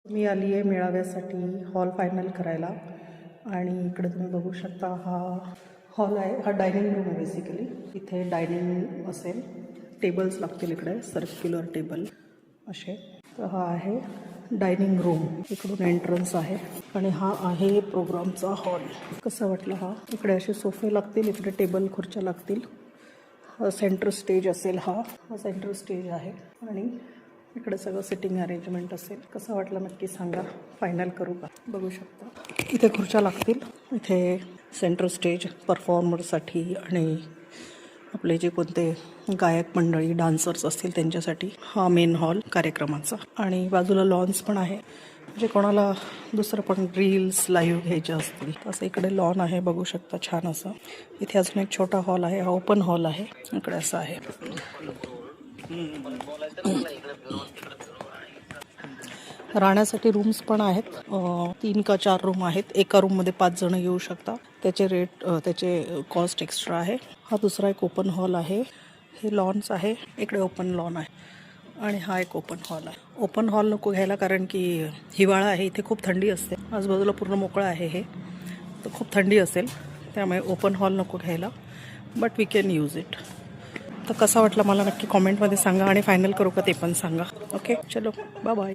मी आली आहे मेळाव्यासाठी हॉल फायनल करायला आणि इकडे तुम्ही बघू शकता हा हॉल आहे. हा डायनिंग रूम आहे बेसिकली. इथे डायनिंग असेल, टेबल्स लागतील इकडे, सर्क्युलर टेबल असे. तर हा आहे डायनिंग रूम. इकडून एंट्रन्स आहे आणि हा आहे प्रोग्रामचा हॉल. कसा वाटला हा? इकडे असे सोफे लागतील, इकडे टेबल खुर्च्या लागतील. सेंटर स्टेज असेल. हा सेंटर स्टेज आहे आणि इकडे सगळं सिटिंग अरेंजमेंट असेल. कसं वाटलं नक्की सांगा. फायनल करू का? बघू शकता इथे खुर्च्या लागतील. इथे सेंटर स्टेज परफॉर्मरसाठी आणि आपले जे कोणते गायक मंडळी डान्सर्स असतील त्यांच्यासाठी. हा मेन हॉल कार्यक्रमाचा आणि बाजूला लॉन्स पण आहे, म्हणजे कोणाला दुसरं पण रील्स लाईव्ह घ्यायचे असतील असं इकडे लॉन आहे. बघू शकता छान असं. इथे अजून एक छोटा हॉल आहे, हा ओपन हॉल आहे. इकडे असं आहे. राहण्यासाठी रूम्स पण आहेत. 3 का 4 रूम आहेत. एका रूममध्ये 5 जण येऊ शकता. त्याचे रेट, त्याचे कॉस्ट एक्स्ट्रा आहे. हा दुसरा एक ओपन हॉल आहे. हे लॉन्स आहे, इकडे ओपन लॉन आहे आणि हा एक ओपन हॉल आहे. ओपन हॉल नको घ्यायला कारण की हिवाळा आहे, इथे खूप थंडी असते. आजूबाजूला पूर्ण मोकळं आहे हे, तर खूप थंडी असेल, त्यामुळे ओपन हॉल नको घ्यायला. But we can use it. तर कसा वाटला मला नक्की कॉमेंटमध्ये सांगा आणि फायनल करू का ते पण सांगा. ओके, चलो बाय बाय.